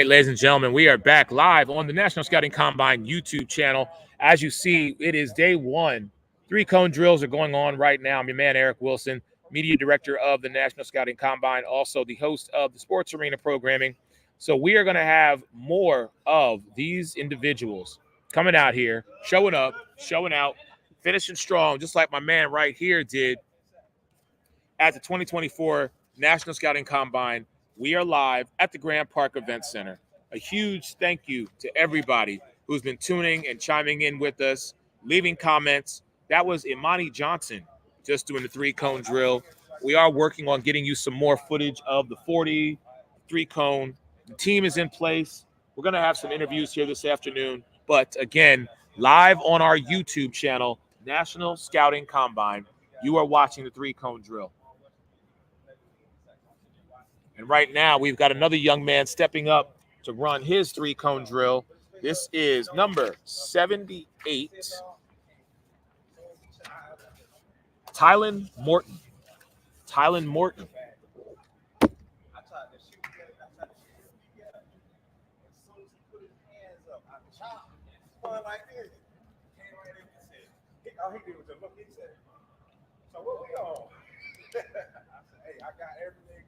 right, ladies and gentlemen, we are back live on the National Scouting Combine YouTube channel. As you see, it is day one. 3-cone drills are going on right now. I'm your man, Eric Wilson, media director of the National Scouting Combine, also the host of the Sports Arena programming. So we are going to have more of these individuals coming out here, showing up, showing out, finishing strong, just like my man right here did at the 2024 National Scouting Combine. We are live at the Grand Park Event Center. A huge thank you to everybody who's been tuning and chiming in with us, leaving comments. That was Imani Johnson just doing the 3-cone drill. We are working on getting you some more footage of the 40, 3-cone. The team is in place. We're going to have some interviews here this afternoon. But again, live on our YouTube channel, National Scouting Combine, you are watching the 3-cone drill. And right now, we've got another young man stepping up to run his 3-cone drill. This is number 78, Tylen Morton. Tylen Morton. So what we on? Hey, I got everything.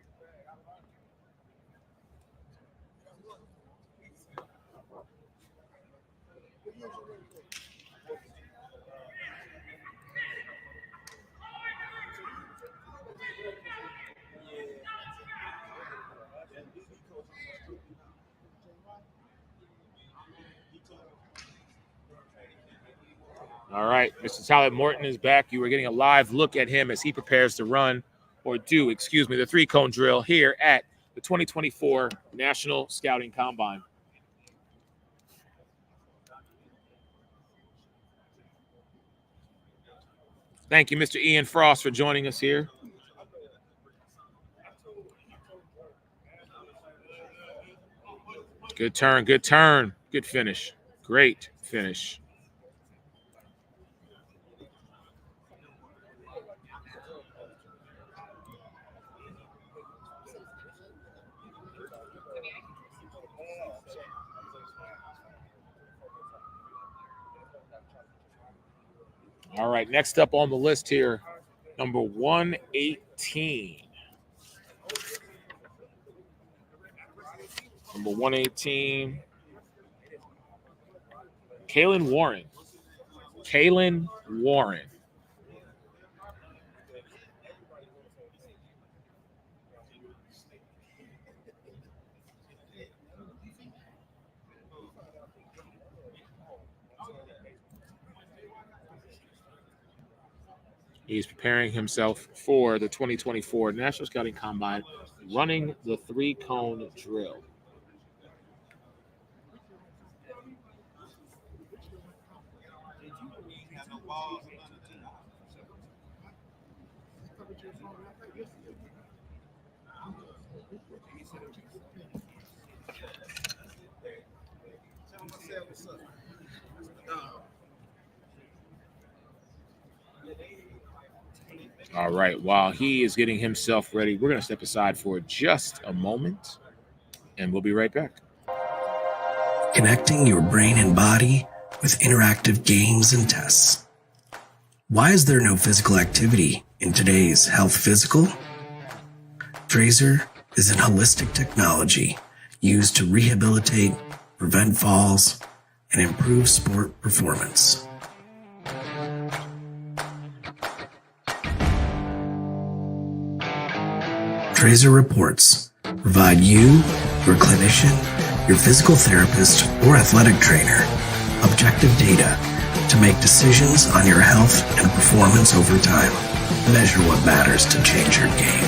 All right, Mr. Tylen Morton is back. You are getting a live look at him as he prepares to run, the 3-cone drill here at the 2024 National Scouting Combine. Thank you, Mr. Ian Frost, for joining us here. Good turn, good finish. Great finish. All right, next up on the list here, number 118. Number 118, Kalen Warren. Kalen Warren. He's preparing himself for the 2024 National Scouting Combine, running the 3-cone drill. All right, while he is getting himself ready, we're going to step aside for just a moment, and we'll be right back. Connecting your brain and body with interactive games and tests. Why is there no physical activity in today's health physical? Trazer is an holistic technology used to rehabilitate, prevent falls, and improve sport performance. Trazer reports provide you, your clinician, your physical therapist, or athletic trainer objective data to make decisions on your health and performance over time. Measure what matters to change your game.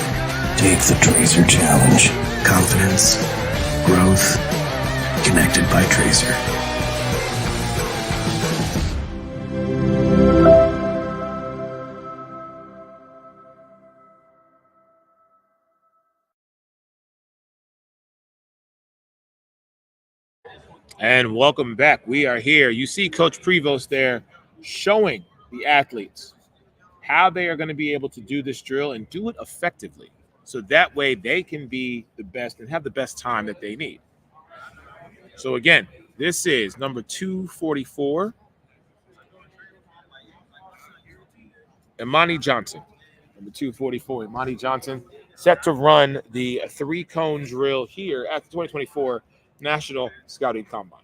Take the Trazer Challenge. Confidence, growth, connected by Trazer. And welcome back. We are here. You see Coach Prevost there showing the athletes how they are going to be able to do this drill and do it effectively. So that way they can be the best and have the best time that they need. So again, this is number 244, Imani Johnson. Number 244, Imani Johnson, set to run the 3-cone drill here at the 2024 National Scouting Combine.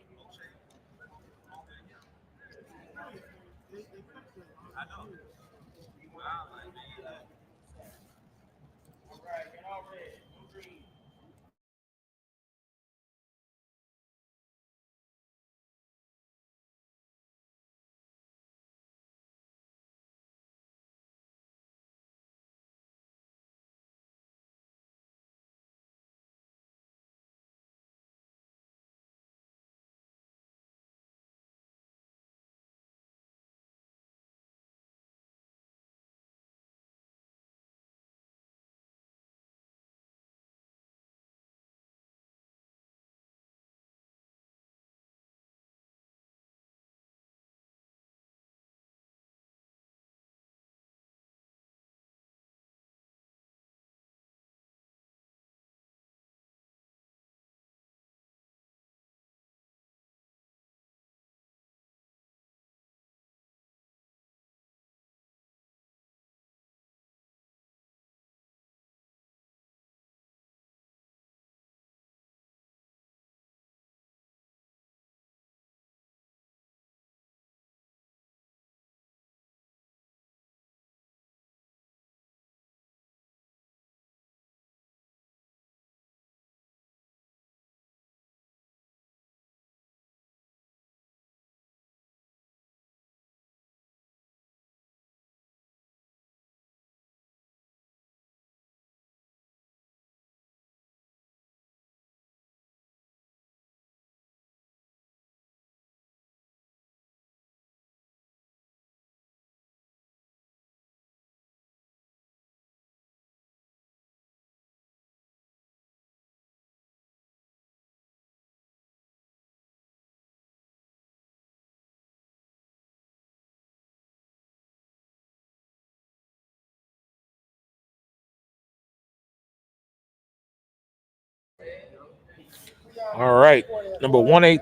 All right, number 18.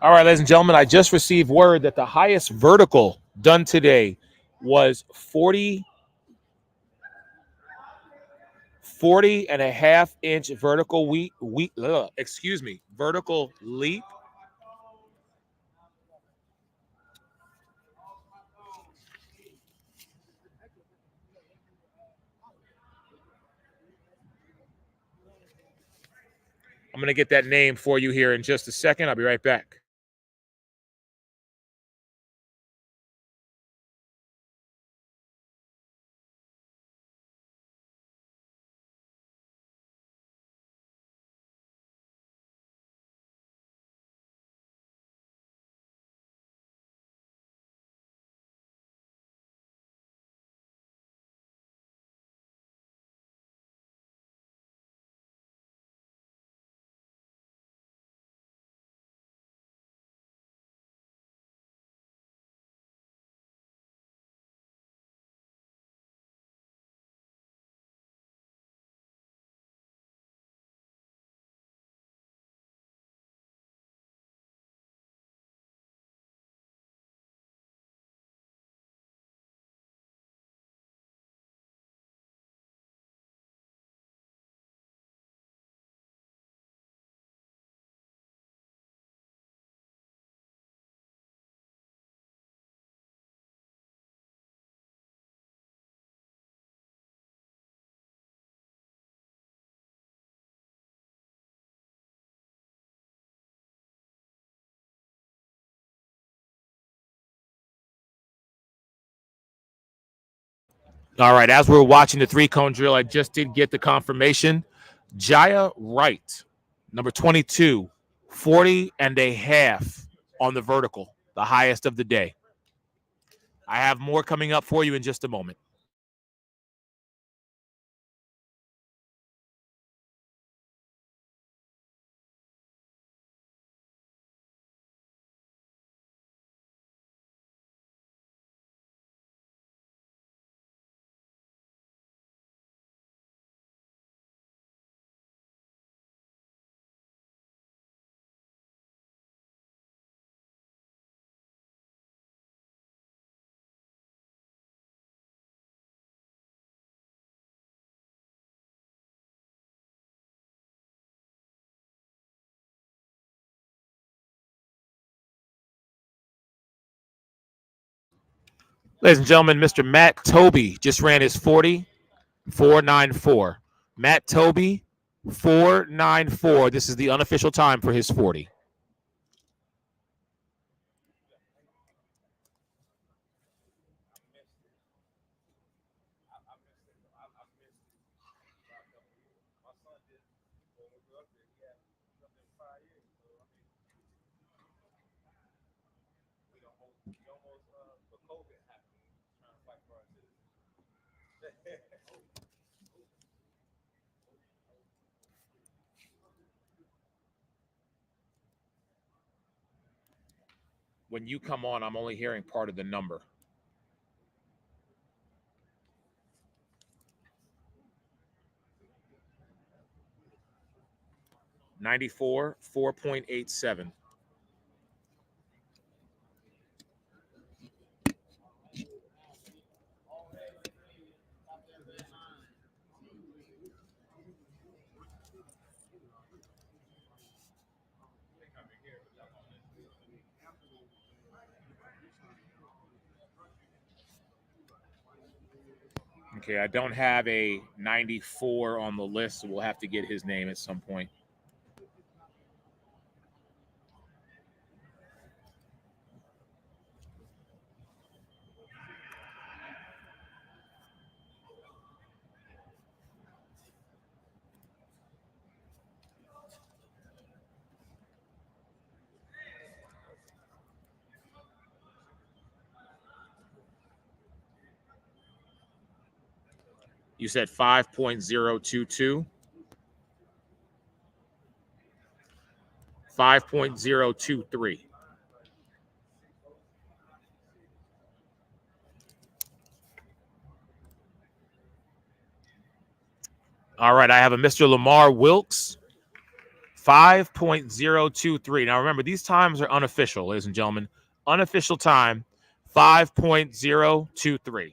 All right, ladies and gentlemen, I just received word that the highest vertical done today was 40 and a half inch vertical vertical leap. I'm going to get that name for you here in just a second. I'll be right back. All right, as we're watching the 3-cone drill, I just did get the confirmation. Jaya Wright, number 22, 40 and a half on the vertical, the highest of the day. I have more coming up for you in just a moment. Ladies and gentlemen, Mr. Matt Toby just ran his 40.494. Matt Toby, 4.94. This is the unofficial time for his 40. When you come on, I'm only hearing part of the number. $94, 4.87. Okay, I don't have a 94 on the list, so we'll have to get his name at some point. You said 5.022? 5.023. All right, I have a Mr. Lamar Wilkes, 5.023. Now remember, these times are unofficial, ladies and gentlemen. Unofficial time, 5.023.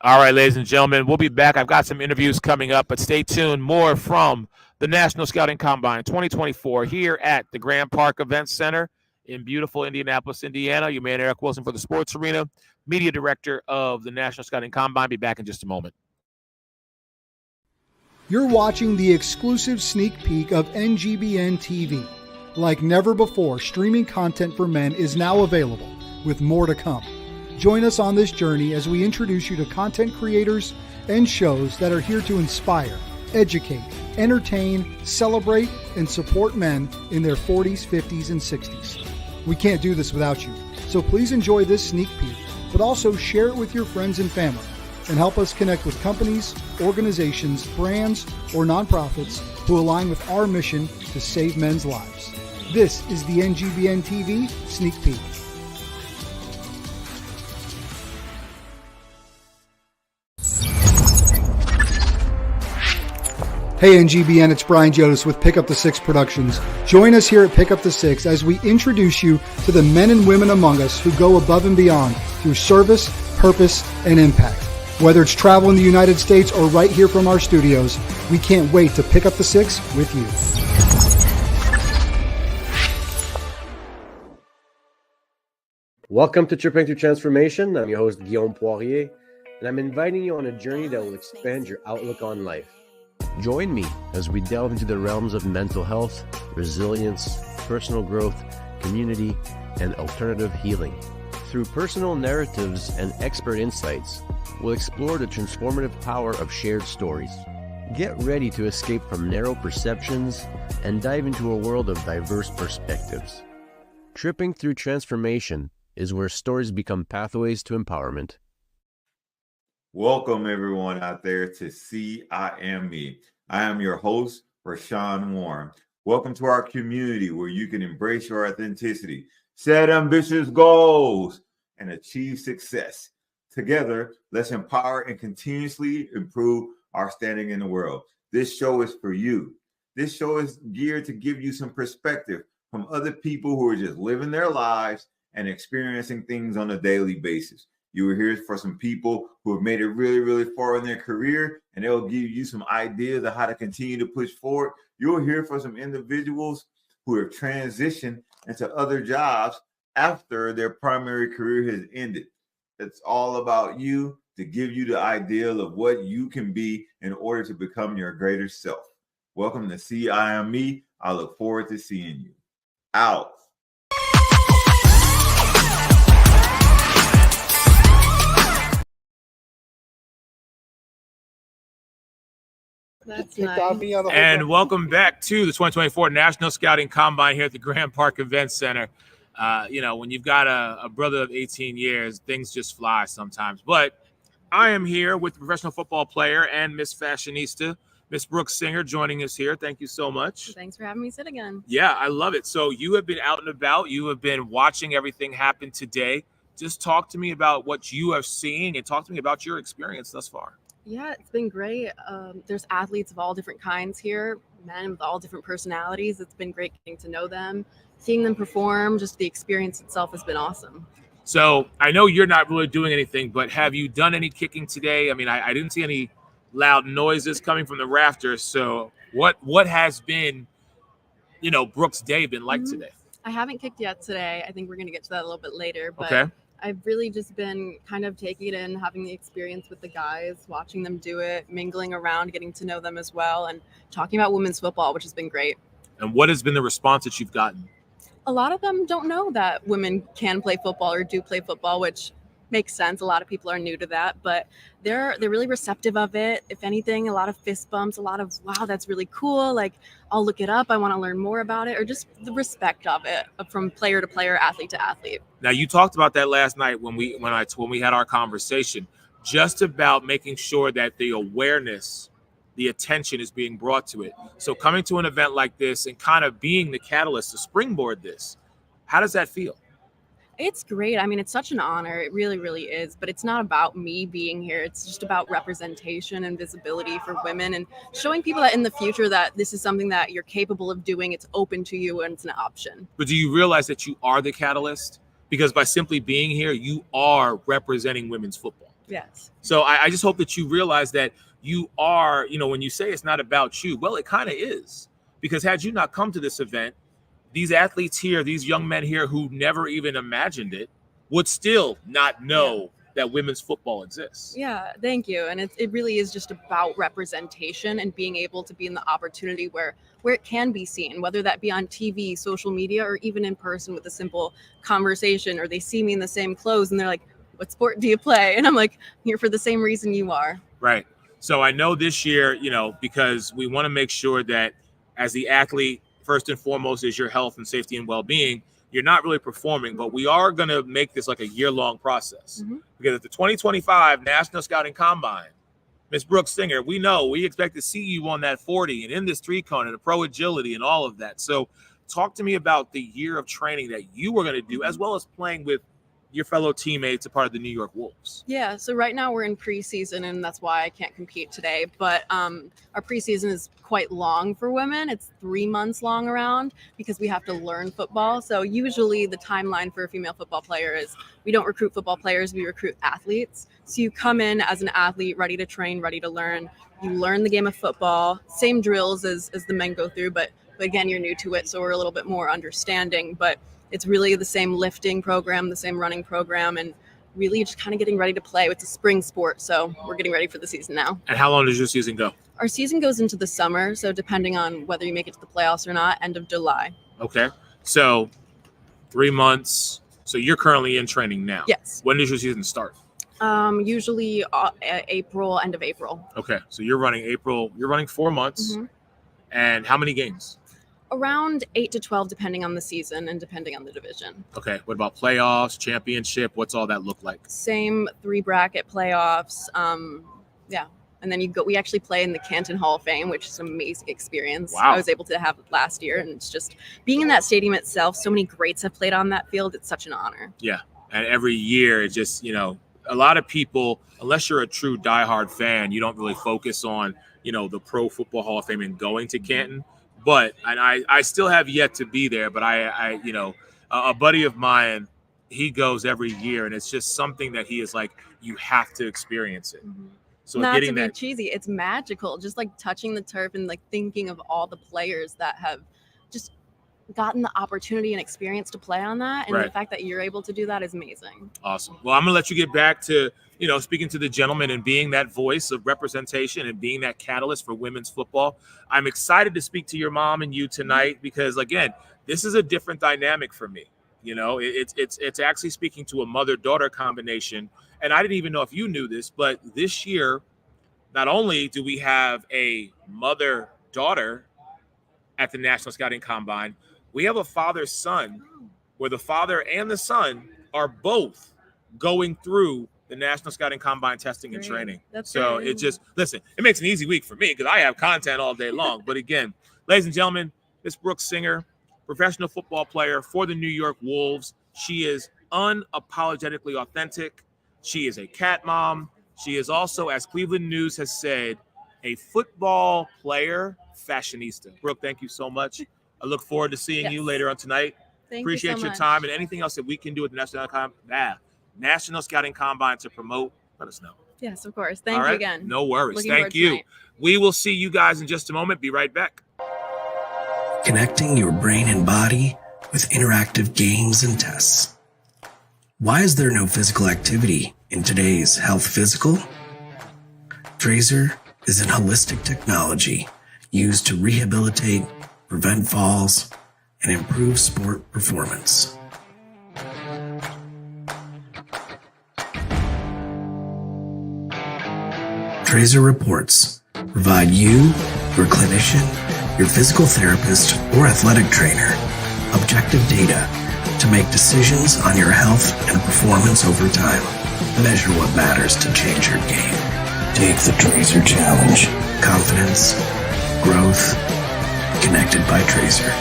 All right, ladies and gentlemen, we'll be back. I've got some interviews coming up, but stay tuned. More from the National Scouting Combine 2024 here at the Grand Park Events Center in beautiful Indianapolis, Indiana. Your man, Eric Wilson, for the Sports Arena, media director of the National Scouting Combine. Be back in just a moment. You're watching the exclusive sneak peek of NGBN TV. Like never before, streaming content for men is now available, with more to come. Join us on this journey as we introduce you to content creators and shows that are here to inspire, educate, entertain, celebrate, and support men in their 40s, 50s, and 60s. We can't do this without you, so please enjoy this sneak peek, but also share it with your friends and family, and help us connect with companies, organizations, brands, or nonprofits who align with our mission to save men's lives. This is the NGBN TV Sneak Peek. Hey NGBN, it's Brian Jodas with Pick Up the Six Productions. Join us here at Pick Up the Six as we introduce you to the men and women among us who go above and beyond through service, purpose, and impact. Whether it's travel in the United States or right here from our studios, we can't wait to pick up the six with you. Welcome to Tripping Through Transformation. I'm your host, Guillaume Poirier, and I'm inviting you on a journey that will expand your outlook on life. Join me as we delve into the realms of mental health, resilience, personal growth, community, and alternative healing. Through personal narratives and expert insights, we'll explore the transformative power of shared stories. Get ready to escape from narrow perceptions and dive into a world of diverse perspectives. Tripping Through Transformation is where stories become pathways to empowerment. Welcome, everyone out there, to See I Am Me. I am your host, Rashawn Warren. Welcome to our community where you can embrace your authenticity, set ambitious goals, and achieve success. Together, let's empower and continuously improve our standing in the world. This show is for you. This show is geared to give you some perspective from other people who are just living their lives and experiencing things on a daily basis. You will hear for some people who have made it really, really far in their career, and they'll give you some ideas of how to continue to push forward. You'll hear from some individuals who have transitioned into other jobs after their primary career has ended. It's all about you, to give you the ideal of what you can be in order to become your greater self. Welcome to See I Am Me. I look forward to seeing you. Out. That's Kicked nice. off me on the whole And welcome back to the 2024 National Scouting Combine here at the Grand Park Event Center. When you've got a brother of 18 years, things just fly sometimes. But I am here with professional football player and Miss Fashionista, Miss Brooke Singer, joining us here. Thank you so much. Thanks for having me sit again. Yeah, I love it. So you have been out and about. You have been watching everything happen today. Just talk to me about what you are seeing and talk to me about your experience thus far. Yeah, it's been great. There's athletes of all different kinds here, men with all different personalities. It's been great getting to know them, seeing them perform. Just the experience itself has been awesome. So I know you're not really doing anything, but have you done any kicking today? I mean, I didn't see any loud noises coming from the rafters. So what has been, Brooke's day been like today? I haven't kicked yet today. I think we're going to get to that a little bit later. But Okay. I've really just been kind of taking it in, having the experience with the guys, watching them do it, mingling around, getting to know them as well, and talking about women's football, which has been great. And what has been the response that you've gotten? A lot of them don't know that women can play football or do play football, which makes sense. A lot of people are new to that, but they're really receptive of it. If anything, a lot of fist bumps, a lot of, wow, that's really cool. Like, I'll look it up. I want to learn more about it, or just the respect of it from player to player, athlete to athlete. Now, you talked about that last night when we had our conversation, just about making sure that the awareness, the attention is being brought to it. So coming to an event like this and kind of being the catalyst to springboard this, how does that feel? It's great. I mean, it's such an honor. It really, really is. But it's not about me being here. It's just about representation and visibility for women and showing people that in the future that this is something that you're capable of doing. It's open to you and it's an option. But do you realize that you are the catalyst? Because by simply being here, you are representing women's football. Yes. So I just hope that you realize that you are, when you say it's not about you, well, it kind of is. Because had you not come to this event, these athletes here, these young men here who never even imagined it, would still not know that women's football exists. Yeah, thank you. And it really is just about representation and being able to be in the opportunity where it can be seen, whether that be on TV, social media, or even in person with a simple conversation, or they see me in the same clothes and they're like, what sport do you play? And I'm like, here for the same reason you are. Right. So I know this year, because we want to make sure that as the athlete, first and foremost is your health and safety and well-being. You're not really performing, but we are going to make this like a year-long process. Mm-hmm. Because at the 2025 National Scouting Combine, Ms. Brooke Singer, we expect to see you on that 40 and in this 3-cone and the pro agility and all of that. So talk to me about the year of training that you were going to do, as well as playing with your fellow teammates, a part of the New York Wolves. Yeah, so right now we're in preseason, and that's why I can't compete today. But our preseason is quite long for women. It's 3 months long around because we have to learn football. So usually the timeline for a female football player is we don't recruit football players, we recruit athletes. So you come in as an athlete, ready to train, ready to learn. You learn the game of football, same drills as the men go through, but again, you're new to it, so we're a little bit more understanding. But it's really the same lifting program, the same running program, and really just kind of getting ready to play. It's a spring sport, so we're getting ready for the season now. And how long does your season go? Our season goes into the summer, so depending on whether you make it to the playoffs or not, end of July. Okay. So 3 months. So you're currently in training now. Yes. When does your season start? Usually April, end of April. Okay. So you're running 4 months. Mm-hmm. And how many games? Around 8 to 12, depending on the season and depending on the division. Okay. What about playoffs, championship? What's all that look like? Same 3 bracket playoffs. Yeah. And then we actually play in the Canton Hall of Fame, which is an amazing experience. Wow. I was able to have it last year, and it's just being in that stadium itself. So many greats have played on that field. It's such an honor. Yeah. And every year, it just, a lot of people, unless you're a true diehard fan, you don't really focus on, the Pro Football Hall of Fame and going to Canton. but and I still have yet to be there. But I you know, a buddy of mine, he goes every year, and it's just something that he is like, you have to experience it. So Not getting to be that, cheesy, it's magical. Just like touching the turf and like thinking of all the players that have just gotten the opportunity and experience to play on that, and Right. the fact that you're able to do that is amazing. awesome. Well, I'm gonna let you get back to, you know, speaking to the gentleman and being that voice of representation and being that catalyst for women's football. I'm excited to speak to your mom and you tonight because, again, this is a different dynamic for me. You know, it's actually speaking to a mother-daughter combination. And I didn't even know if you knew this, but this year, not only do we have a mother-daughter at the National Scouting Combine, we have a father-son where the father and the son are both going through the National Scouting Combine testing and Great. training. That's So great. it just, listen, it makes an easy week for me because I have content all day long. But again, ladies and gentlemen, Miss Brooke Singer, professional football player for the New York Wolves. She is unapologetically authentic. She is a cat mom. She is also, as Cleveland News has said, a football player fashionista. Brooke, thank you so much. I look forward to seeing you Yes. later on tonight. Thank Appreciate you so your much. time, and anything else that we can do with the National Scouting Combine to promote, let us know. Yes, of course. Thank All you right? again. No worries. Looking Thank forward to you. tonight. We will see you guys in just a moment. Be right back. Connecting your brain and body with interactive games and tests. Why is there no physical activity in today's health physical? Trazer is an holistic technology used to rehabilitate, prevent falls, and improve sport performance. Trazer reports provide you, your clinician, your physical therapist, or athletic trainer objective data to make decisions on your health and performance over time. Measure what matters to change your game. Take the Trazer Challenge. Confidence, growth, connected by Trazer.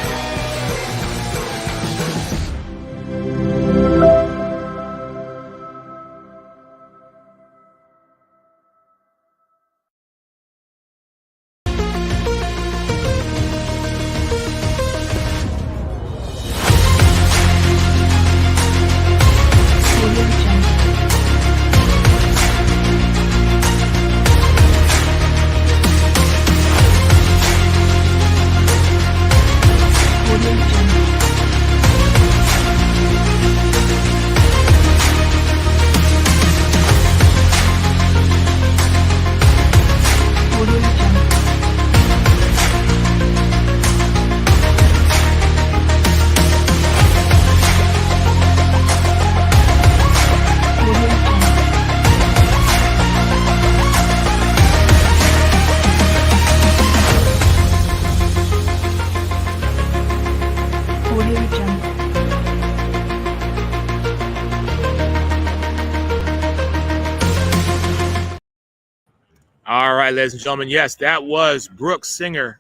All right, ladies and gentlemen. Yes, that was Brooke Singer.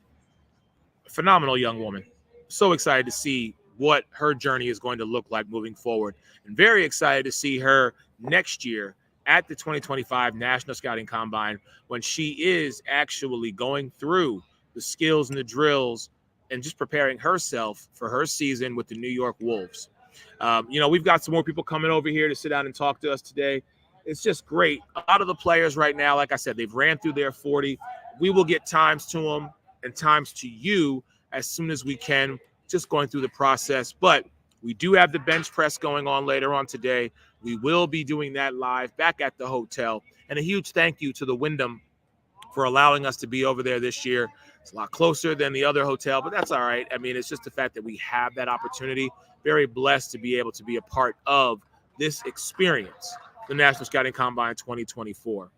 Phenomenal young woman. So excited to see what her journey is going to look like moving forward. And very excited to see her next year at the 2025 National Scouting Combine when she is actually going through the skills and the drills and just preparing herself for her season with the New York Wolves. You know, we've got some more people coming over here to sit down and talk to us today. It's just great. A lot of the players right now, like I said, they've ran through their 40. We will get times to them and times to you as soon as we can, just going through the process. But we do have the bench press going on later on today. We will be doing that live back at the hotel. And a huge thank you to the Wyndham for allowing us to be over there this year. It's a lot closer than the other hotel, but that's all right. I mean, it's just the fact that we have that opportunity. Very blessed to be able to be a part of this experience, the National Scouting Combine 2024.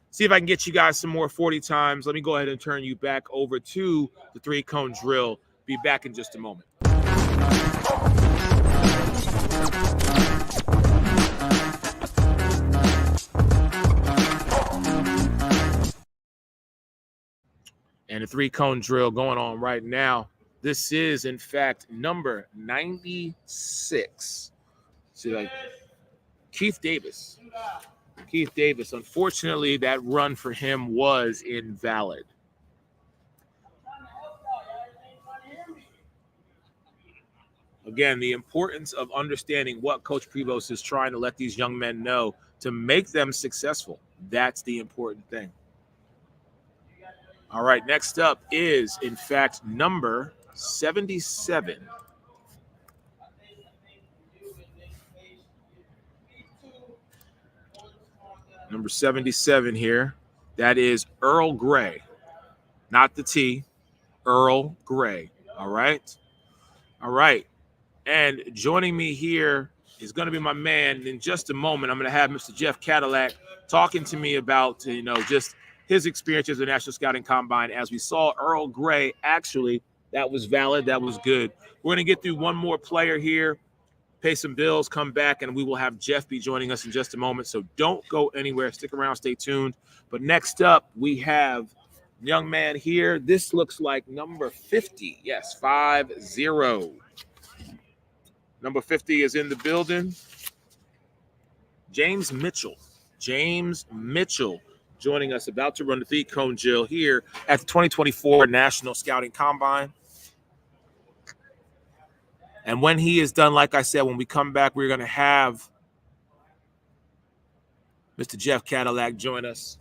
See if I can get you guys some more 40 times. Let me go ahead and turn you back over to the 3-cone drill. Be back in just a moment. And the 3-cone drill going on right now. This is, in fact, number 96. See, like Keith Davis. Keith Davis, unfortunately, that run for him was invalid. Again, the importance of understanding what Coach Prevost is trying to let these young men know to make them successful. That's the important thing. All right, next up is, in fact, number 77. Number 77 here. That is Earl Gray. Not the T, Earl Gray. All right. All right. And joining me here is going to be my man. In just a moment, I'm going to have Mr. Jeff Cadillac talking to me about, just his experiences with the National Scouting Combine. As we saw Earl Gray, actually, that was valid. That was good. We're going to get through one more player here, pay some bills, come back, and we will have Jeff be joining us in just a moment. So don't go anywhere. Stick around. Stay tuned. But next up, we have young man here. This looks like number 50. Yes, 50. Number 50 is in the building. James Mitchell. James Mitchell joining us, about to run the 3-cone drill here at the 2024 National Scouting Combine. And when he is done, like I said, when we come back, we're going to have Mr. Jeff Cadillac join us.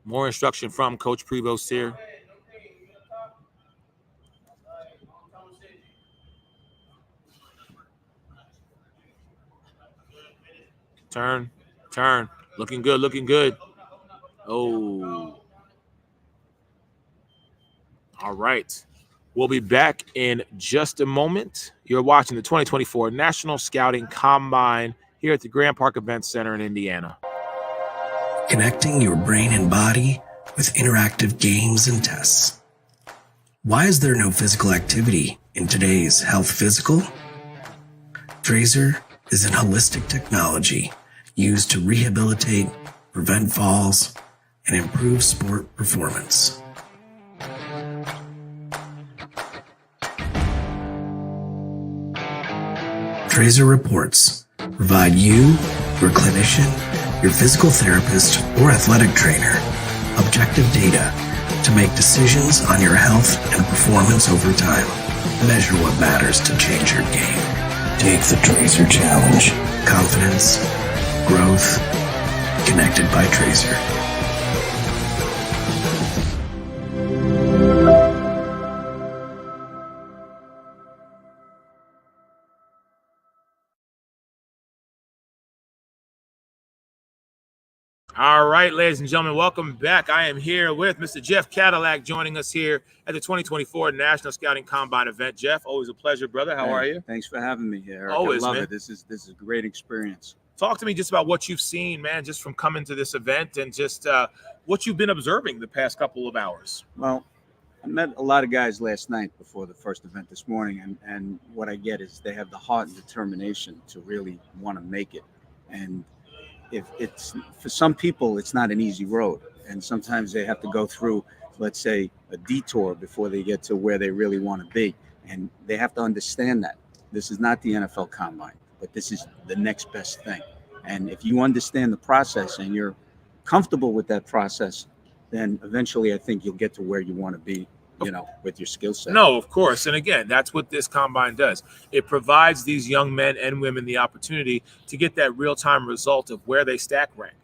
More instruction from Coach Prevost here. Turn. Looking good. Oh. All right. We'll be back in just a moment. You're watching the 2024 National Scouting Combine here at the Grand Park Event Center in Indiana. Connecting your brain and body with interactive games and tests. Why is there no physical activity in today's health physical? Trazer is an holistic technology used to rehabilitate, prevent falls, and improve sport performance. Trazer reports provide you, your clinician, your physical therapist, or athletic trainer objective data to make decisions on your health and performance over time. Measure what matters to change your game. Take the Trazer Challenge. Confidence, growth, connected by Trazer. All right, ladies and gentlemen, welcome back. I am here with Mr. Jeff Cadillac joining us here at the 2024 National Scouting Combine event. Jeff, always a pleasure, brother. How are you? Thanks for having me here, Eric. Always, I love man. it. This is a great experience. Talk to me just about what you've seen, man, just from coming to this event and just what you've been observing the past couple of hours. Well, I met a lot of guys last night before the first event this morning, and what I get is they have the heart and determination to really want to make it. And if it's, for some people, it's not an easy road, and sometimes they have to go through, let's say, a detour before they get to where they really want to be, and they have to understand that this is not the NFL Combine, but this is the next best thing. And if you understand the process and you're comfortable with that process, then eventually I think you'll get to where you want to be, with your skill set. No, of course. And again, that's what this combine does. It provides these young men and women the opportunity to get that real-time result of where they stack rank.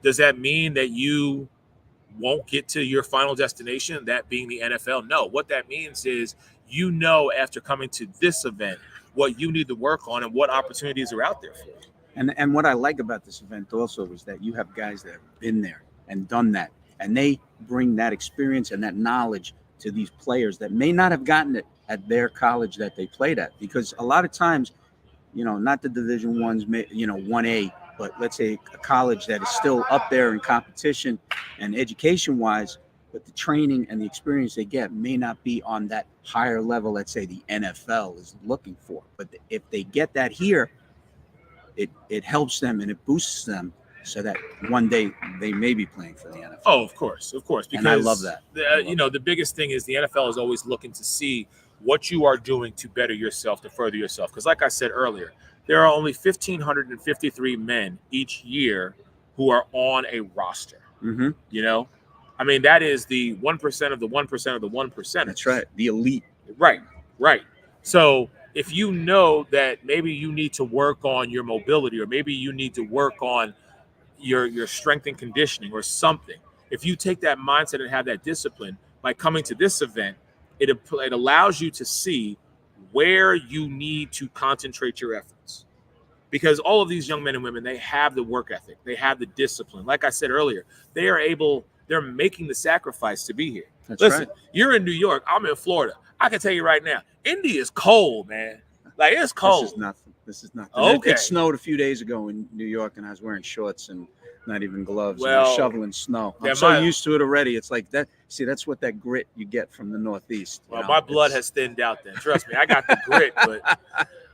Does that mean that you won't get to your final destination, that being the NFL? No. What that means is, after coming to this event, what you need to work on and what opportunities are out there for you. And what I like about this event also is that you have guys that have been there and done that, and they bring that experience and that knowledge to these players that may not have gotten it at their college that they played at. Because a lot of times, not the Division I's, 1A, but let's say a college that is still up there in competition and education-wise, but the training and the experience they get may not be on that higher level, let's say the NFL is looking for. But if they get that here, it helps them and it boosts them so that one day they may be playing for the NFL. Oh, of course. Because, and I love that. The biggest thing is the NFL is always looking to see what you are doing to better yourself, to further yourself. Because like I said earlier, there are only 1,553 men each year who are on a roster. Mm-hmm. You know, I mean, that is the 1% of the 1% of the 1%. That's right. The elite. Right. So if you know that maybe you need to work on your mobility, or maybe you need to work on your strength and conditioning or something, if you take that mindset and have that discipline, by coming to this event, it allows you to see where you need to concentrate your efforts. Because all of these young men and women, they have the work ethic, they have the discipline. Like I said earlier, they're making the sacrifice to be here. Listen, right. You're in New York, I'm in Florida. I can tell you right now, Indy is cold, man. Like, it's cold. This is nothing. Okay. It snowed a few days ago in New York, and I was wearing shorts and not even gloves. Well, and I was shoveling snow. I'm so used to it already. It's like that. See, that's what that grit you get from the Northeast. Well, my blood has thinned out then. Trust me, I got the grit, but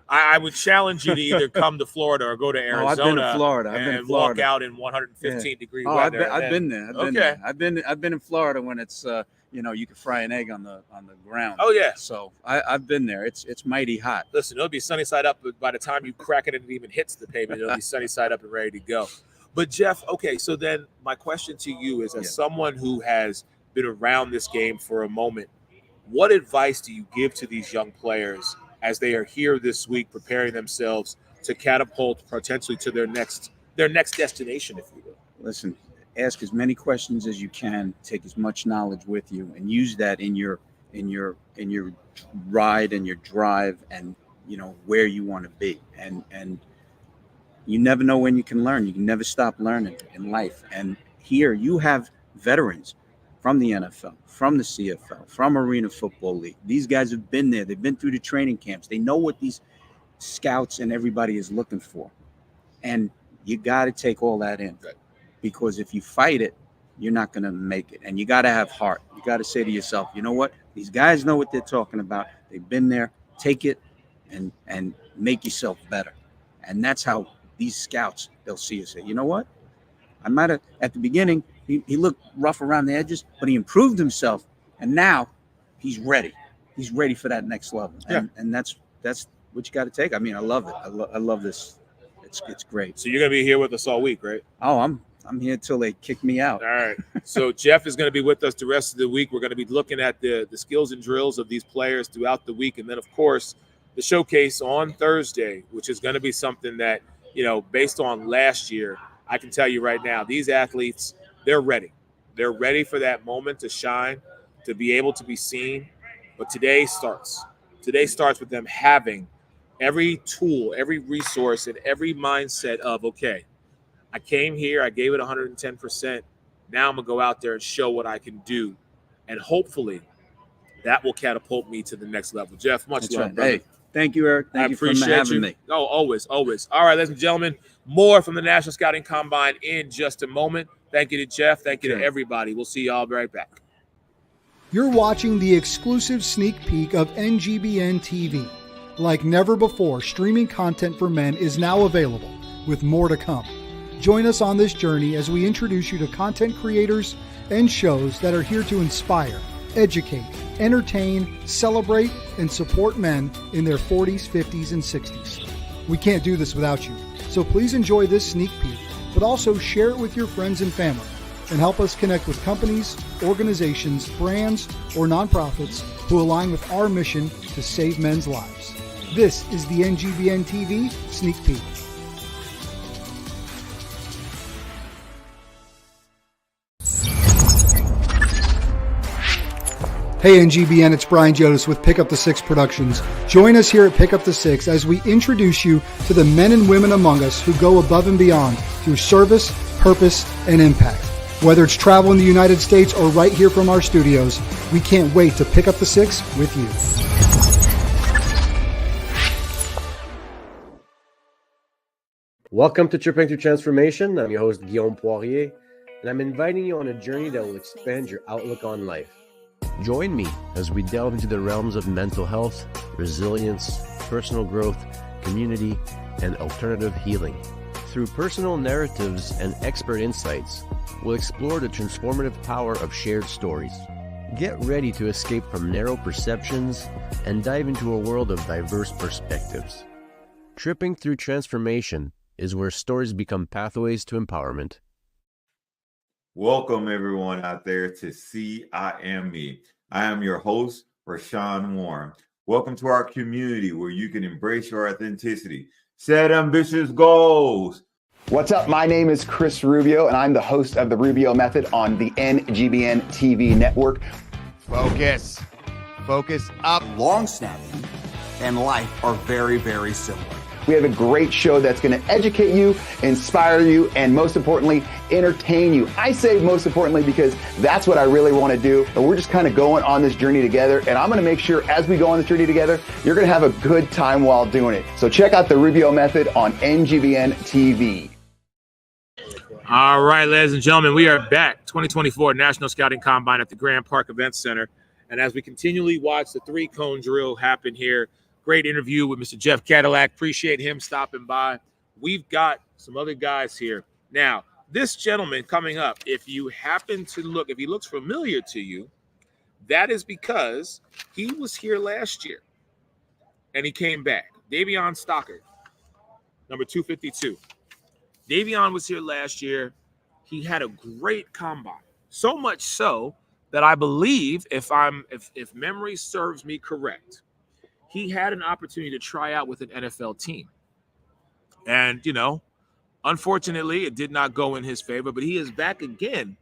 I would challenge you to either come to Florida or go to Arizona. I've been to Florida. and walk out in 115 degree weather. I've been there. I've been in Florida when it's you can fry an egg on the ground. Oh yeah. So I've been there. It's mighty hot. Listen, it'll be sunny side up, but by the time you crack it and it even hits the pavement, it'll be sunny side up and ready to go. But Jeff, okay, so then my question to you is, as someone who has been around this game for a moment, what advice do you give to these young players as they are here this week preparing themselves to catapult potentially to their next destination, if you will? Listen, ask as many questions as you can, take as much knowledge with you, and use that in your ride and your drive, and where you want to be. And you never know when you can learn. You can never stop learning in life. And here you have veterans from the NFL, from the CFL, from Arena Football League. These guys have been there. They've been through the training camps. They know what these scouts and everybody is looking for. And you got to take all that in. Right. Because if you fight it, you're not going to make it. And you got to have heart. You got to say to yourself, you know what? These guys know what they're talking about. They've been there. Take it and make yourself better. And that's how these scouts, they'll see you, say, you know what? I might have, at the beginning, he looked rough around the edges, but he improved himself. And now he's ready. He's ready for that next level. And that's what you got to take. I mean, I love it. I love this. It's great. So you're going to be here with us all week, right? Oh, I'm here till they kick me out. All right. So Jeff is going to be with us the rest of the week. We're going to be looking at the skills and drills of these players throughout the week. And then, of course, the showcase on Thursday, which is going to be something that, based on last year, I can tell you right now, these athletes, they're ready. They're ready for that moment to shine, to be able to be seen. But today starts. Today starts with them having every tool, every resource, and every mindset of, okay, I came here, I gave it 110%. Now I'm going to go out there and show what I can do. And hopefully that will catapult me to the next level. Jeff, much love, brother. Hey, thank you, Eric. Thank you for having me. Oh, always. All right, ladies and gentlemen, more from the National Scouting Combine in just a moment. Thank you to Jeff. Thank you to everybody. We'll see y'all right back. You're watching the exclusive sneak peek of NGBN TV. Like never before, streaming content for men is now available, with more to come. Join us on this journey as we introduce you to content creators and shows that are here to inspire, educate, entertain, celebrate, and support men in their 40s, 50s, and 60s. We can't do this without you, so please enjoy this sneak peek, but also share it with your friends and family, and help us connect with companies, organizations, brands, or nonprofits who align with our mission to save men's lives. This is the NGBN TV Sneak Peek. Hey NGBN, it's Brian Jodas with Pick Up the Six Productions. Join us here at Pick Up the Six as we introduce you to the men and women among us who go above and beyond through service, purpose, and impact. Whether it's travel in the United States or right here from our studios, we can't wait to pick up the six with you. Welcome to Tripping Through Transformation. I'm your host, Guillaume Poirier, and I'm inviting you on a journey that will expand your outlook on life. Join me as we delve into the realms of mental health, resilience, personal growth, community, and alternative healing. Through personal narratives and expert insights, we'll explore the transformative power of shared stories. Get ready to escape from narrow perceptions and dive into a world of diverse perspectives. Tripping Through Transformation is where stories become pathways to empowerment. Welcome everyone out there to See I Am Me. I am your host, Rashawn Warren. Welcome to our community where you can embrace your authenticity, set ambitious goals. What's up? My name is Chris Rubio, and I'm the host of the Rubio Method on the NGBN TV network. Focus up. Long snapping and life are very, very similar. We have a great show that's going to educate you, inspire you, and most importantly, entertain you. I say most importantly because that's what I really want to do. And we're just kind of going on this journey together. And I'm going to make sure as we go on this journey together, you're going to have a good time while doing it. So check out the Rubio Method on NGBN TV. All right, ladies and gentlemen, we are back. 2024 National Scouting Combine at the Grand Park Events Center. And as we continually watch the three-cone drill happen here, great interview with Mr. Jeff Cadillac. Appreciate him stopping by. We've got some other guys here. Now, this gentleman coming up, if you happen to look, if he looks familiar to you, that is because he was here last year and he came back. Davion Stockard, number 252. Davion was here last year. He had a great combine, so much so that I believe, if memory serves me correct, he had an opportunity to try out with an NFL team. And, unfortunately, it did not go in his favor, but he is back again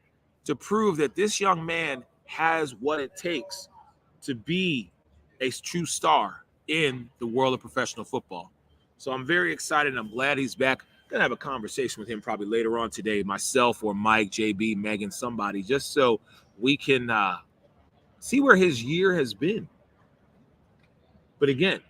to prove that this young man has what it takes to be a true star in the world of professional football. So I'm very excited, and I'm glad he's back. I'm going to have a conversation with him probably later on today, myself or Mike, JB, Megan, somebody, just so we can see where his year has been. But again,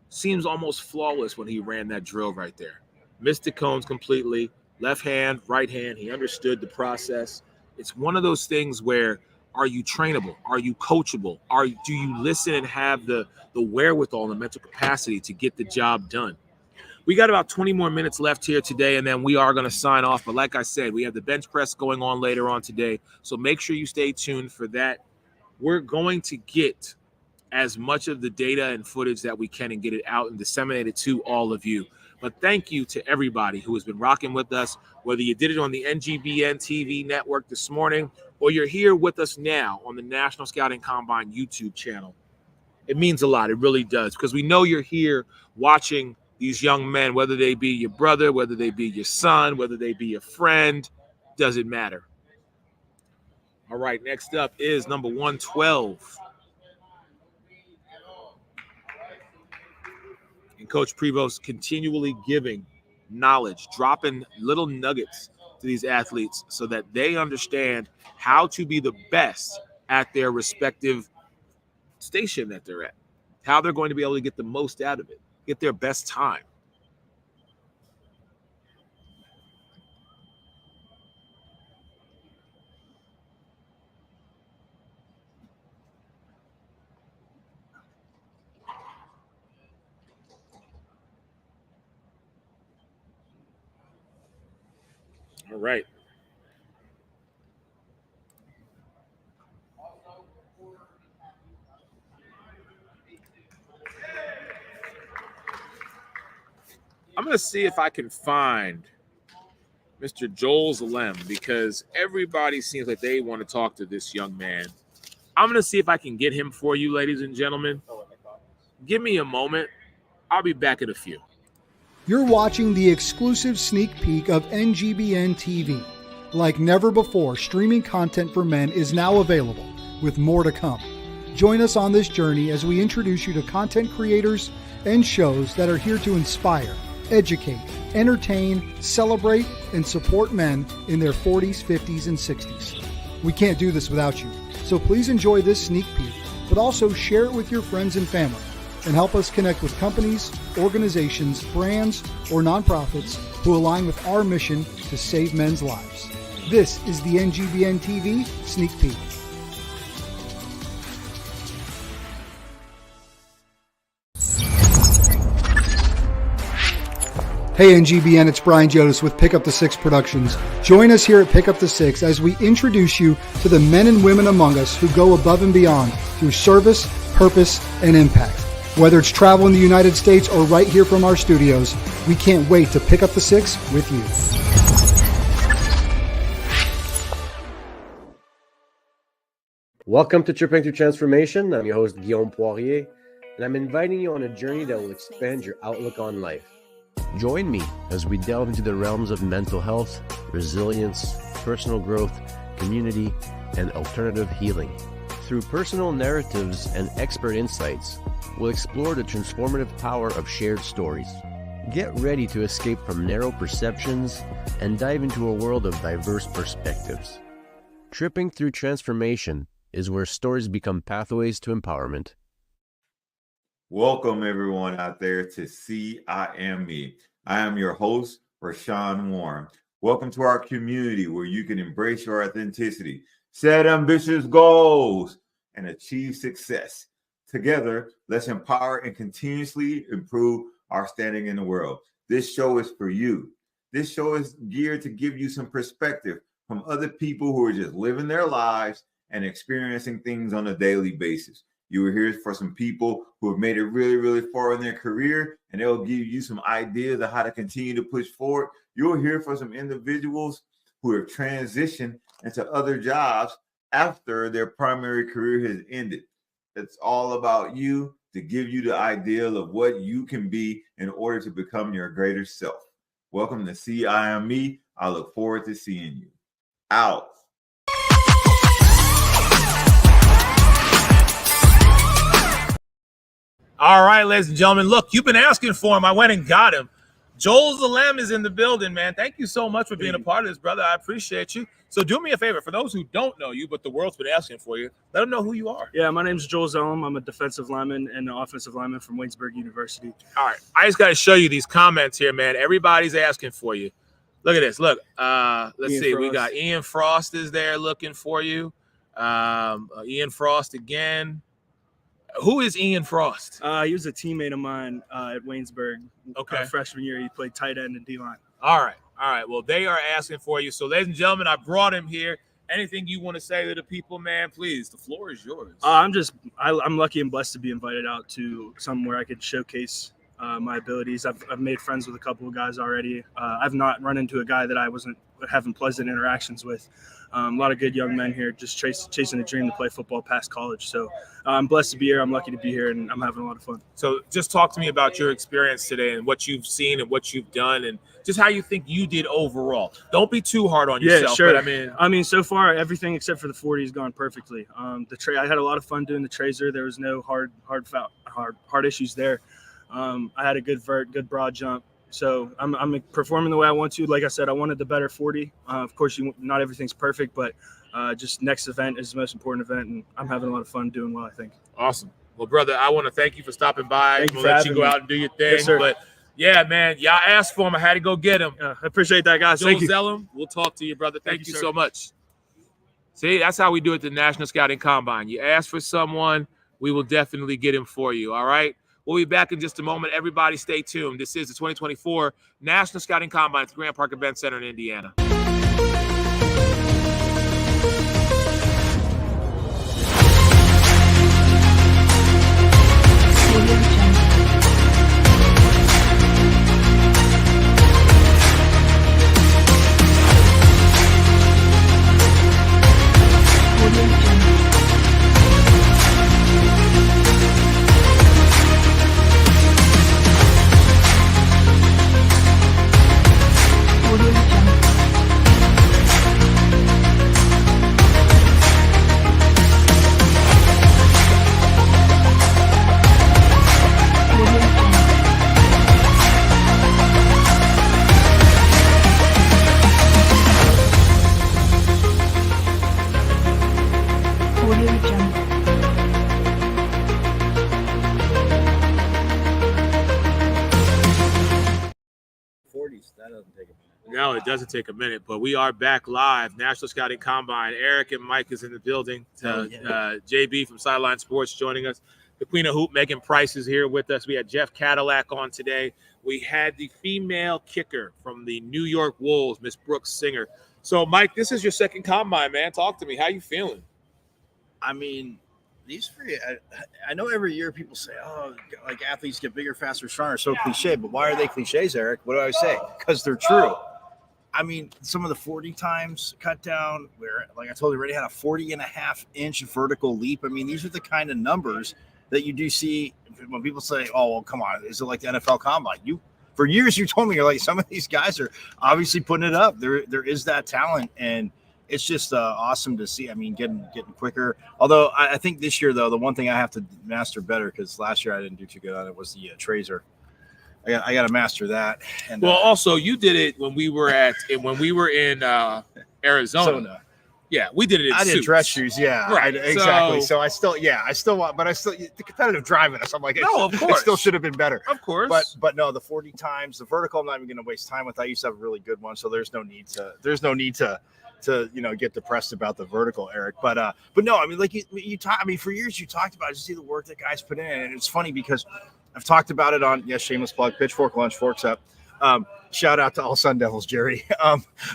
seems almost flawless when he ran that drill right there. Missed the cones completely, left hand, right hand. He understood the process. It's one of those things where, are you trainable? Are you coachable? Do you listen and have the wherewithal and the mental capacity to get the job done? We got about 20 more minutes left here today, and then we are going to sign off. But like I said, we have the bench press going on later on today, so make sure you stay tuned for that. We're going to get as much of the data and footage that we can and get it out and disseminate it to all of you. But thank you to everybody who has been rocking with us, whether you did it on the NGBN TV network this morning or you're here with us now on the National Scouting Combine YouTube channel. It means a lot. It really does, because we know you're here watching these young men, whether they be your brother, whether they be your son, whether they be your friend, doesn't matter. All right, next up is number 112. And Coach Prevost continually giving knowledge, dropping little nuggets to these athletes so that they understand how to be the best at their respective station that they're at, how they're going to be able to get the most out of it, get their best time. All right. I'm going to see if I can find Mr. Joel Zalem, because everybody seems like they want to talk to this young man. I'm going to see if I can get him for you, ladies and gentlemen. Give me a moment. I'll be back in a few. You're watching the exclusive sneak peek of NGBN TV. Like never before, streaming content for men is now available, with more to come. Join us on this journey as we introduce you to content creators and shows that are here to inspire, educate, entertain, celebrate, and support men in their 40s, 50s, and 60s. We can't do this without you, so please enjoy this sneak peek, but also share it with your friends and family, and help us connect with companies, organizations, brands, or nonprofits who align with our mission to save men's lives. This is the NGBN TV Sneak Peek. Hey NGBN, it's Brian Jodas with Pick Up the Six Productions. Join us here at Pick Up the Six as we introduce you to the men and women among us who go above and beyond through service, purpose, and impact. Whether it's travel in the United States or right here from our studios, we can't wait to pick up the six with you. Welcome to Tripping Through Transformation. I'm your host, Guillaume Poirier, and I'm inviting you on a journey that will expand your outlook on life. Join me as we delve into the realms of mental health, resilience, personal growth, community, and alternative healing. Through personal narratives and expert insights, we'll explore the transformative power of shared stories. Get ready to escape from narrow perceptions and dive into a world of diverse perspectives. Tripping Through Transformation is where stories become pathways to empowerment. Welcome, everyone out there, to See I Am Me. I am your host, Rashawn Warren. Welcome to our community where you can embrace your authenticity, set ambitious goals, and achieve success. Together, let's empower and continuously improve our standing in the world. This show is for you. This show is geared to give you some perspective from other people who are just living their lives and experiencing things on a daily basis. You will hear for some people who have made it really, really far in their career, and they'll give you some ideas of how to continue to push forward. You'll hear from some individuals who have transitioned into other jobs after their primary career has ended. It's all about you, to give you the ideal of what you can be in order to become your greater self. Welcome to See I Am Me. I look forward to seeing you. Out. All right, ladies and gentlemen, look, you've been asking for him. I went and got him. Joel Zalem is in the building, man. Thank you so much for being a part of this, brother. I appreciate you. So do me a favor. For those who don't know you, but the world's been asking for you, let them know who you are. Yeah, my name's Joel Zalem. I'm a defensive lineman and an offensive lineman from Waynesburg University. All right, I just got to show you these comments here, man. Everybody's asking for you. Look at this. Look, let's see. We got Ian Frost is there looking for you. Ian Frost again. Who is Ian Frost? He was a teammate of mine at Waynesburg. Okay. Freshman year, he played tight end and D-line. All right. Well, they are asking for you. So, ladies and gentlemen, I brought him here. Anything you want to say to the people, man, please. The floor is yours. I'm lucky and blessed to be invited out to somewhere I could showcase my abilities. I've made friends with a couple of guys already. I've not run into a guy that I wasn't having pleasant interactions with. A lot of good young men here just chasing a dream to play football past college. So I'm blessed to be here. I'm lucky to be here, and I'm having a lot of fun. So just talk to me about your experience today and what you've seen and what you've done and just how you think you did overall. Don't be too hard on yourself. Yeah, sure. But I mean, so far, everything except for the 40 has gone perfectly. I had a lot of fun doing the tracer. There was no hard issues there. I had a good vert, good broad jump. So I'm performing the way I want to. Like I said, I wanted the better 40. Of course, not everything's perfect, but just next event is the most important event, and I'm having a lot of fun doing well, I think. Awesome. Well, brother, I want to thank you for stopping by. Thank you for let you go out and do your thing. Yes, sir. But yeah, man, y'all asked for him. I had to go get him. I appreciate that, guys. Joel Thank you. Zalem, we'll talk to you, brother. Thank you sir. so much. See, that's how we do it at the National Scouting Combine. You ask for someone, we will definitely get him for you, all right? We'll be back in just a moment. Everybody stay tuned. This is the 2024 National Scouting Combine at the Grant Park Event Center in Indiana. No, it doesn't take a minute, but we are back live. National Scouting Combine. Eric and Mike is in the building. JB from Sideline Sports joining us. The Queen of Hoop, Megan Price, is here with us. We had Jeff Cadillac on today. We had the female kicker from the New York Wolves, Miss Brooke Singer. So, Mike, this is your second combine, man. Talk to me. How you feeling? I mean, these three, I know every year people say, oh, like athletes get bigger, faster, stronger, so cliche. But why are they cliches, Eric? What do I say? Because they're true. I mean, some of the 40 times cut down where, like I told you, already had a 40.5-inch vertical leap. I mean, these are the kind of numbers that you do see when people say, oh, well, come on, is it like the NFL Combine? For years, you told me, you're like, some of these guys are obviously putting it up. There is that talent, and it's just awesome to see. I mean, getting quicker. Although I think this year, though, the one thing I have to master better, because last year I didn't do too good on it, was the tracer. I got to master that. And well, also you did it when we were in Arizona. Yeah, we did it. I did dress shoes. Yeah, right. Exactly. So I still want, but the competitive drive in us. I'm like, no, of course, it still should have been better. Of course, but no, the 40 times the vertical. I'm not even going to waste time with. I used to have a really good one, so there's no need to get depressed about the vertical, Eric. But no, I mean, like you talk. I mean, for years you talked about it, just see the work that guys put in, and it's funny because I've talked about it on shameless plug, Pitchfork Lunch Forks Up. Shout out to all Sun Devils, Jerry.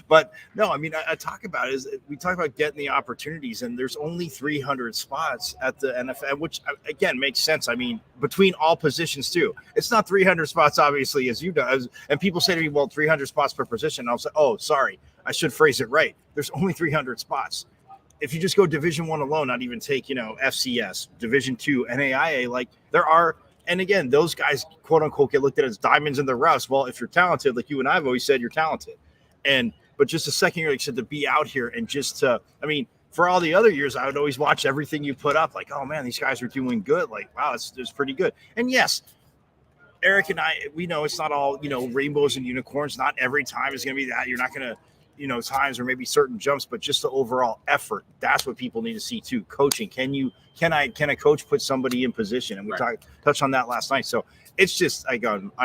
But no, I mean, I talk about it is we talk about getting the opportunities, and there's only 300 spots at the NFL, which again makes sense. I mean, between all positions too, it's not 300 spots obviously as you do. And people say to me, well, 300 spots per position. I'll say, oh, sorry, I should phrase it right. There's only 300 spots. If you just go Division I alone, not even take FCS, Division II, NAIA, like there are. And again, those guys, quote unquote, get looked at as diamonds in the rough. Well, if you're talented, like you and I have always said, you're talented. But just a second year, like I said, to be out here and just to, I mean, for all the other years, I would always watch everything you put up. Like, oh man, these guys are doing good. Like, wow, it's pretty good. And yes, Eric and I, we know it's not all, rainbows and unicorns. Not every time is going to be that. You're not going to, times or maybe certain jumps, but just the overall effort. That's what people need to see too. Coaching. Can a coach put somebody in position? And we touched on that last night. So it's just, I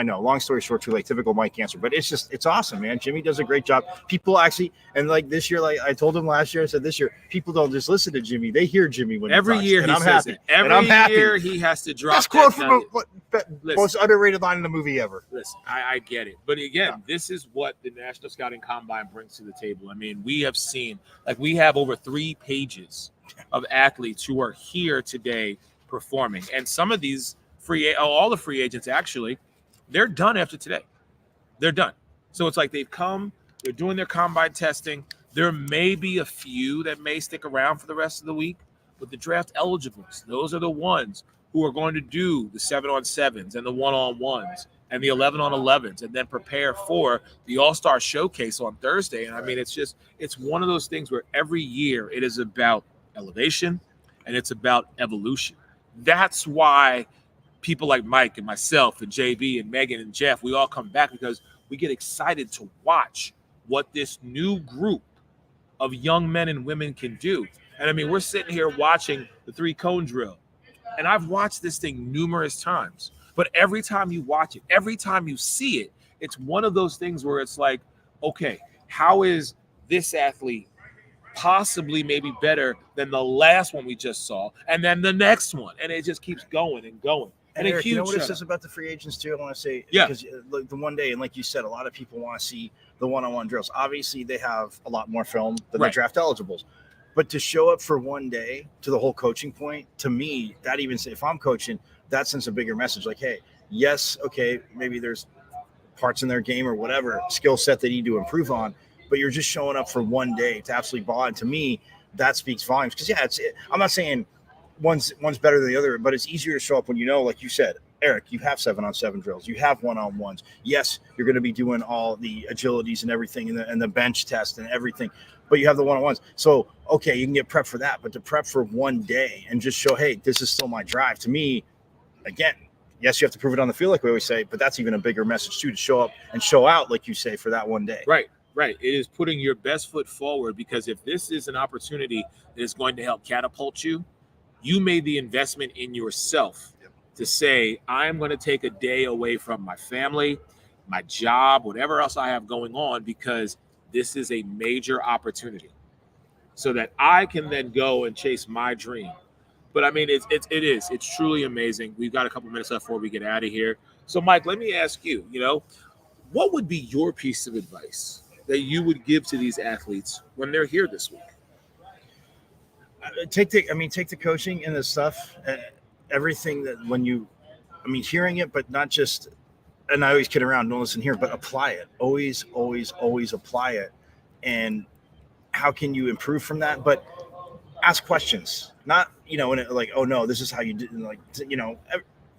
know, long story short, too, like typical Mike answer, but it's awesome, man. Jimmy does a great job. People actually, and like this year, like I told him last year, I said this year, people don't just listen to Jimmy. They hear Jimmy when every he year and he I'm says happy. it. Every year he has to drop. Best quote from most underrated line in the movie ever. Listen, I get it. But again, this is what the National Scouting Combine brings to the table. I mean, we have seen, we have over 3 pages of athletes who are here today performing. And some of these all the free agents, actually, they're done after today. They're done. So it's like they've come, they're doing their combine testing. There may be a few that may stick around for the rest of the week, but the draft eligibles, those are the ones who are going to do the 7-on-7s and the 1-on-1s and the 11-on-11s and then prepare for the All-Star Showcase on Thursday. And I mean, it's one of those things where every year it is about elevation and it's about evolution. That's why people like Mike and myself and JB and Megan and Jeff, we all come back because we get excited to watch what this new group of young men and women can do. And I mean, we're sitting here watching the 3-cone drill, and I've watched this thing numerous times, but every time you watch it, every time you see it, it's one of those things where it's like, okay, how is this athlete possibly maybe better than the last one we just saw, and then the next one, and it just keeps going and going. And Eric, you know what it says about the free agents too? I want to say, because the one day, and like you said, a lot of people want to see the one-on-one drills. Obviously, they have a lot more film than the draft eligibles, but to show up for one day, to the whole coaching point, to me, that even if I'm coaching, that sends a bigger message. Like, hey, yes, okay, maybe there's parts in their game or whatever skill set they need to improve on, but you're just showing up for one day to absolutely ball. And to me, that speaks volumes. Because I'm not saying one's better than the other, but it's easier to show up when like you said, Eric, you have 7-on-7 drills, you have 1-on-1s. Yes, you're going to be doing all the agilities and everything, and the bench test and everything, but you have the 1-on-1s. So okay, you can get prep for that, but to prep for one day and just show, hey, this is still my drive. To me, again, yes, you have to prove it on the field, like we always say, but that's even a bigger message too, to show up and show out, like you say, for that one day. Right. It is putting your best foot forward, because if this is an opportunity that is going to help catapult you, you made the investment in yourself to say, I'm going to take a day away from my family, my job, whatever else I have going on, because this is a major opportunity so that I can then go and chase my dream. But I mean, it's truly amazing. We've got a couple minutes left before we get out of here. So Mike, let me ask you, what would be your piece of advice that you would give to these athletes when they're here this week? Take the coaching and the stuff, everything that hearing it, but not just and I always kid around, don't listen here, but apply it. Always, always, always apply it. And how can you improve from that? But ask questions, not, like, oh no, this is how you do, like,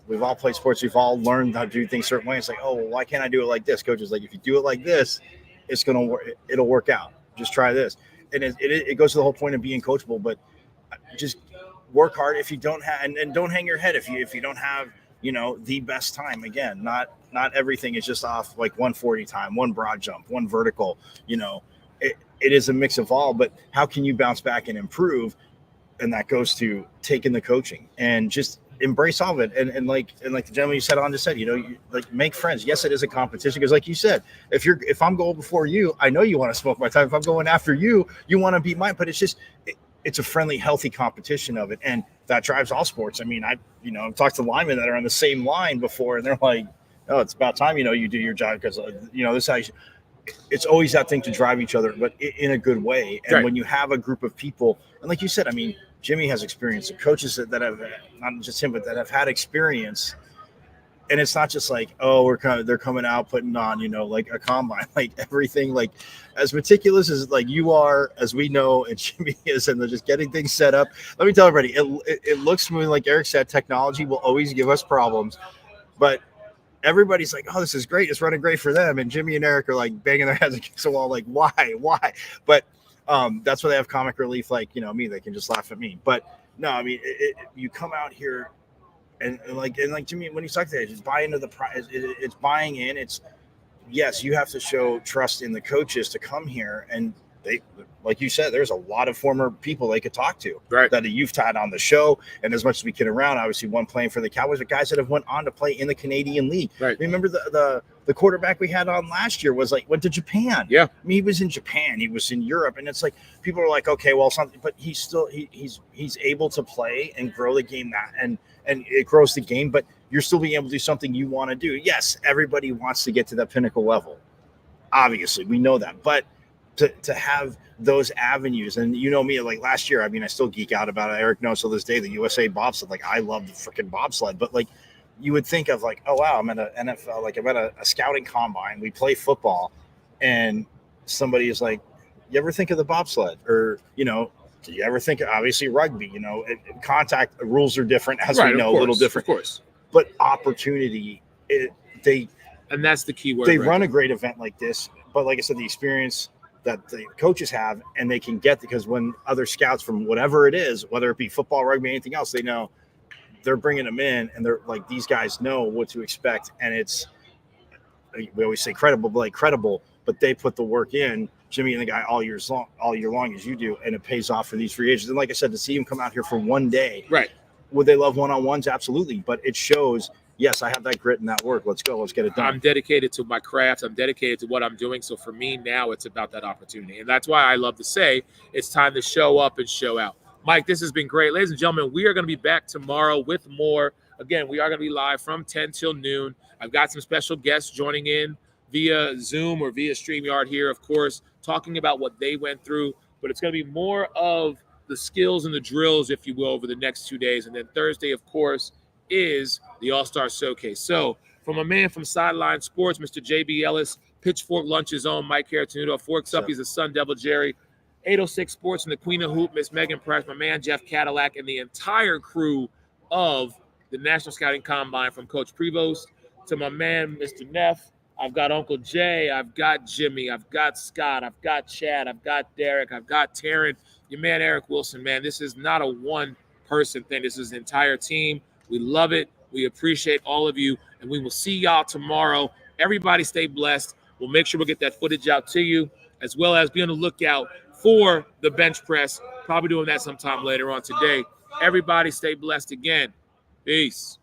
we've all played sports. We've all learned how to do things certain ways. It's like, oh, well, why can't I do it like this? Coach is like, if you do it like this, it's going to work. It'll work out. Just try this. And it goes to the whole point of being coachable, but just work hard. If you don't have, and don't hang your head. If you don't have, the best time, again, not everything is just off like 140 time, one broad jump, one vertical, it is a mix of all, but how can you bounce back and improve? And that goes to taking the coaching and just embrace all of it. And like the gentleman you said on just said, you like make friends. Yes, it is a competition because like you said, if I'm going before you, I know you want to smoke my time. If I'm going after you, you want to beat mine, but it's just, it's a friendly, healthy competition of it. And that drives all sports. I mean, I've talked to linemen that are on the same line before and they're like, oh, it's about time, you do your job because, this is how it's always that thing to drive each other, but in a good way. And right. When you have a group of people, and like you said, I mean, Jimmy has experience. The coaches that have, not just him, but that have had experience. And it's not just like, oh, they're coming out putting on, like a combine, like everything, like as meticulous as like you are, as we know, and Jimmy is, and they're just getting things set up. Let me tell everybody, it looks smooth. Like Eric said, technology will always give us problems, but everybody's like, oh, this is great. It's running great for them. And Jimmy and Eric are like banging their heads against the wall. Like, why? But that's why they have comic relief. Like, me, they can just laugh at me. But no, I mean, you come out here and like Jimmy, when he's talking to it's buy into the prize. It's buying in. It's, yes, you have to show trust in the coaches to come here. And they, like you said, there's a lot of former people they could talk to that you've had on the show. And as much as we kid around, obviously one playing for the Cowboys, but guys that have went on to play in the Canadian League. Right. Remember the quarterback we had on last year was like, went to Japan. Yeah. I mean, he was in Japan. He was in Europe. And it's like, people are like, okay, well, something, but he's still, he's able to play and grow the game and it grows the game, but you're still being able to do something you want to do. Yes. Everybody wants to get to that pinnacle level. Obviously we know that, but to have those avenues, and me, like last year, I mean, I still geek out about it. Eric knows to this day, the USA bobsled, like I love the freaking bobsled, but like you would think of like, oh wow, I'm at a NFL, like I'm at a scouting combine, we play football, and somebody is like, you ever think of the bobsled? Or, do you ever think of, obviously rugby, contact rules are different, as we know, a little different, of course, but opportunity, and that's the key word. They run a great event like this, but like I said, the experience that the coaches have, and they can get, because when other scouts from whatever it is, whether it be football, rugby, anything else, they know they're bringing them in, and they're like, these guys know what to expect. And it's, we always say credible, but they put the work in, Jimmy and the guy all year long as you do, and it pays off for these free agents. And like I said, to see him come out here for one day, right? Would they love one-on-ones? Absolutely. But it shows, yes, I have that grit and that work. Let's go. Let's get it done. I'm dedicated to my craft. I'm dedicated to what I'm doing. So for me now, it's about that opportunity. And that's why I love to say it's time to show up and show out. Mike, this has been great. Ladies and gentlemen, we are going to be back tomorrow with more. Again, we are going to be live from 10 till noon. I've got some special guests joining in via Zoom or via StreamYard here, of course, talking about what they went through. But it's going to be more of the skills and the drills, if you will, over the next 2 days. And then Thursday, of course, is the All-Star Showcase. So from a man from Sideline Sports, Mr. JB Ellis, Pitchfork Lunch's own Mike Caratenuto, Forks Up, he's the Sun Devil Jerry, 806 Sports and the Queen of Hoop, Miss Megan Price, my man Jeff Cadillac, and the entire crew of the National Scouting Combine, from Coach Prevost to my man, Mr. Neff. I've got Uncle Jay, I've got Jimmy, I've got Scott, I've got Chad, I've got Derek, I've got Taryn, your man Eric Wilson. Man, this is not a one-person thing. This is an entire team. We love it. We appreciate all of you, and we will see y'all tomorrow. Everybody stay blessed. We'll make sure we'll get that footage out to you, as well as be on the lookout for the bench press. Probably doing that sometime later on today. Everybody stay blessed again. Peace.